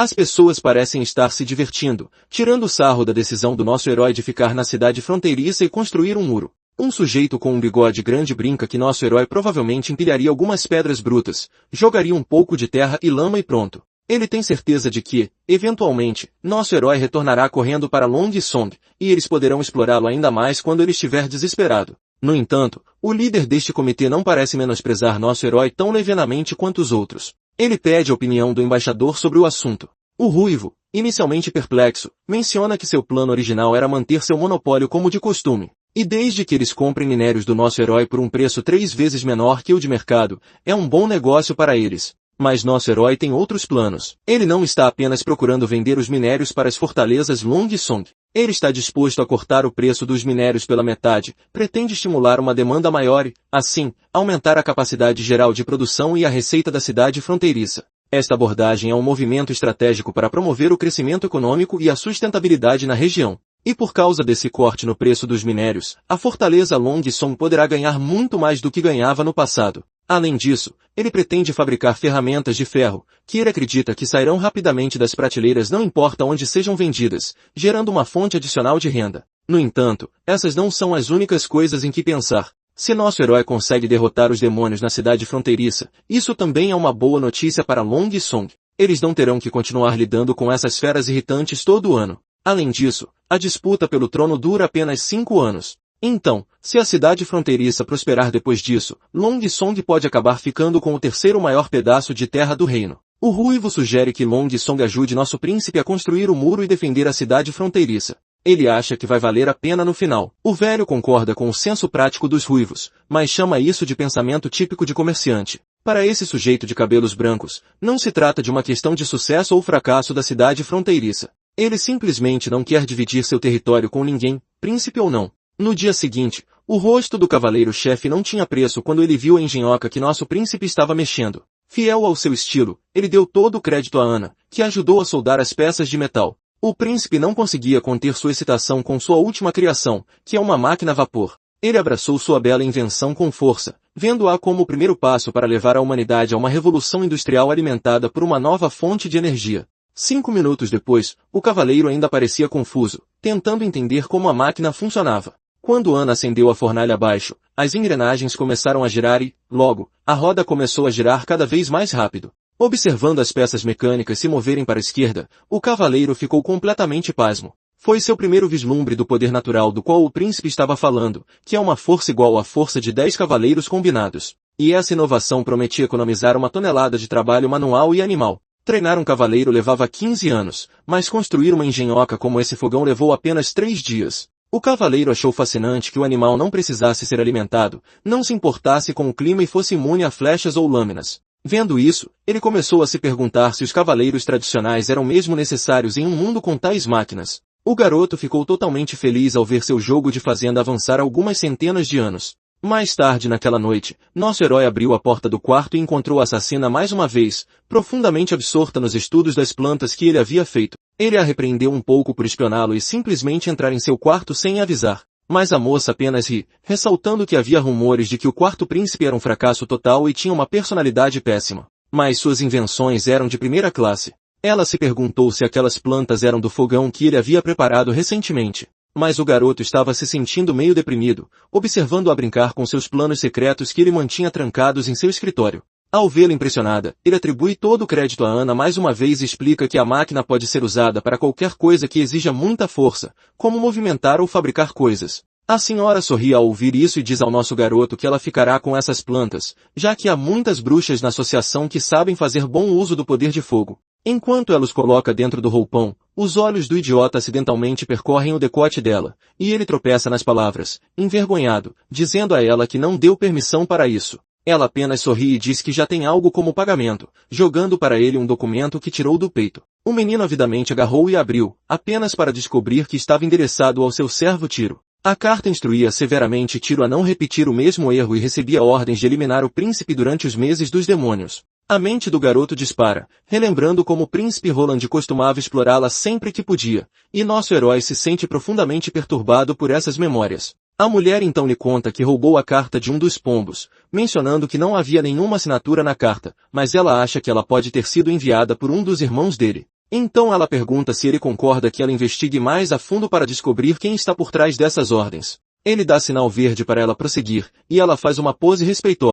As pessoas parecem estar se divertindo, tirando sarro da decisão do nosso herói de ficar na cidade fronteiriça e construir um muro. Um sujeito com um bigode grande brinca que nosso herói provavelmente empilharia algumas pedras brutas, jogaria um pouco de terra e lama e pronto. Ele tem certeza de que, eventualmente, nosso herói retornará correndo para Long Song, e eles poderão explorá-lo ainda mais quando ele estiver desesperado. No entanto, o líder deste comitê não parece menosprezar nosso herói tão levianamente quanto os outros. Ele pede a opinião do embaixador sobre o assunto. O ruivo, inicialmente perplexo, menciona que seu plano original era manter seu monopólio como de costume. E desde que eles comprem minérios do nosso herói por um preço 3 vezes menor que o de mercado, é um bom negócio para eles. Mas nosso herói tem outros planos. Ele não está apenas procurando vender os minérios para as fortalezas Long Song. Ele está disposto a cortar o preço dos minérios pela metade, pretende estimular uma demanda maior e, assim, aumentar a capacidade geral de produção e a receita da cidade fronteiriça. Esta abordagem é um movimento estratégico para promover o crescimento econômico e a sustentabilidade na região. E por causa desse corte no preço dos minérios, a fortaleza Long Song poderá ganhar muito mais do que ganhava no passado. Além disso, ele pretende fabricar ferramentas de ferro, que ele acredita que sairão rapidamente das prateleiras não importa onde sejam vendidas, gerando uma fonte adicional de renda. No entanto, essas não são as únicas coisas em que pensar. Se nosso herói consegue derrotar os demônios na cidade fronteiriça, isso também é uma boa notícia para Long Song. Eles não terão que continuar lidando com essas feras irritantes todo ano. Além disso, a disputa pelo trono dura apenas 5 anos. Então, se a cidade fronteiriça prosperar depois disso, Long Song pode acabar ficando com o terceiro maior pedaço de terra do reino. O ruivo sugere que Long Song ajude nosso príncipe a construir o muro e defender a cidade fronteiriça. Ele acha que vai valer a pena no final. O velho concorda com o senso prático dos ruivos, mas chama isso de pensamento típico de comerciante. Para esse sujeito de cabelos brancos, não se trata de uma questão de sucesso ou fracasso da cidade fronteiriça. Ele simplesmente não quer dividir seu território com ninguém, príncipe ou não. No dia seguinte, o rosto do cavaleiro-chefe não tinha preço quando ele viu a engenhoca que nosso príncipe estava mexendo. Fiel ao seu estilo, ele deu todo o crédito a Ana, que ajudou a soldar as peças de metal. O príncipe não conseguia conter sua excitação com sua última criação, que é uma máquina a vapor. Ele abraçou sua bela invenção com força, vendo-a como o primeiro passo para levar a humanidade a uma revolução industrial alimentada por uma nova fonte de energia. 5 minutos depois, o cavaleiro ainda parecia confuso, tentando entender como a máquina funcionava. Quando Ana acendeu a fornalha abaixo, as engrenagens começaram a girar e, logo, a roda começou a girar cada vez mais rápido. Observando as peças mecânicas se moverem para a esquerda, o cavaleiro ficou completamente pasmo. Foi seu primeiro vislumbre do poder natural do qual o príncipe estava falando, que é uma força igual à força de 10 cavaleiros combinados. E essa inovação prometia economizar uma tonelada de trabalho manual e animal. Treinar um cavaleiro levava 15 anos, mas construir uma engenhoca como esse fogão levou apenas 3 dias. O cavaleiro achou fascinante que o animal não precisasse ser alimentado, não se importasse com o clima e fosse imune a flechas ou lâminas. Vendo isso, ele começou a se perguntar se os cavaleiros tradicionais eram mesmo necessários em um mundo com tais máquinas. O garoto ficou totalmente feliz ao ver seu jogo de fazenda avançar algumas centenas de anos. Mais tarde naquela noite, nosso herói abriu a porta do quarto e encontrou a assassina mais uma vez, profundamente absorta nos estudos das plantas que ele havia feito. Ele a repreendeu um pouco por espioná-lo e simplesmente entrar em seu quarto sem avisar. Mas a moça apenas ri, ressaltando que havia rumores de que o quarto príncipe era um fracasso total e tinha uma personalidade péssima. Mas suas invenções eram de primeira classe. Ela se perguntou se aquelas plantas eram do fogão que ele havia preparado recentemente. Mas o garoto estava se sentindo meio deprimido, observando-a brincar com seus planos secretos que ele mantinha trancados em seu escritório. Ao vê-la impressionada, ele atribui todo o crédito a Ana mais uma vez e explica que a máquina pode ser usada para qualquer coisa que exija muita força, como movimentar ou fabricar coisas. A senhora sorri ao ouvir isso e diz ao nosso garoto que ela ficará com essas plantas, já que há muitas bruxas na associação que sabem fazer bom uso do poder de fogo. Enquanto ela os coloca dentro do roupão, os olhos do idiota acidentalmente percorrem o decote dela, e ele tropeça nas palavras, envergonhado, dizendo a ela que não deu permissão para isso. Ela apenas sorri e diz que já tem algo como pagamento, jogando para ele um documento que tirou do peito. O menino avidamente agarrou e abriu, apenas para descobrir que estava endereçado ao seu servo Tiro. A carta instruía severamente Tiro a não repetir o mesmo erro e recebia ordens de eliminar o príncipe durante os meses dos demônios. A mente do garoto dispara, relembrando como o príncipe Roland costumava explorá-la sempre que podia, e nosso herói se sente profundamente perturbado por essas memórias. A mulher então lhe conta que roubou a carta de um dos pombos, mencionando que não havia nenhuma assinatura na carta, mas ela acha que ela pode ter sido enviada por um dos irmãos dele. Então ela pergunta se ele concorda que ela investigue mais a fundo para descobrir quem está por trás dessas ordens. Ele dá sinal verde para ela prosseguir, e ela faz uma pose respeitosa.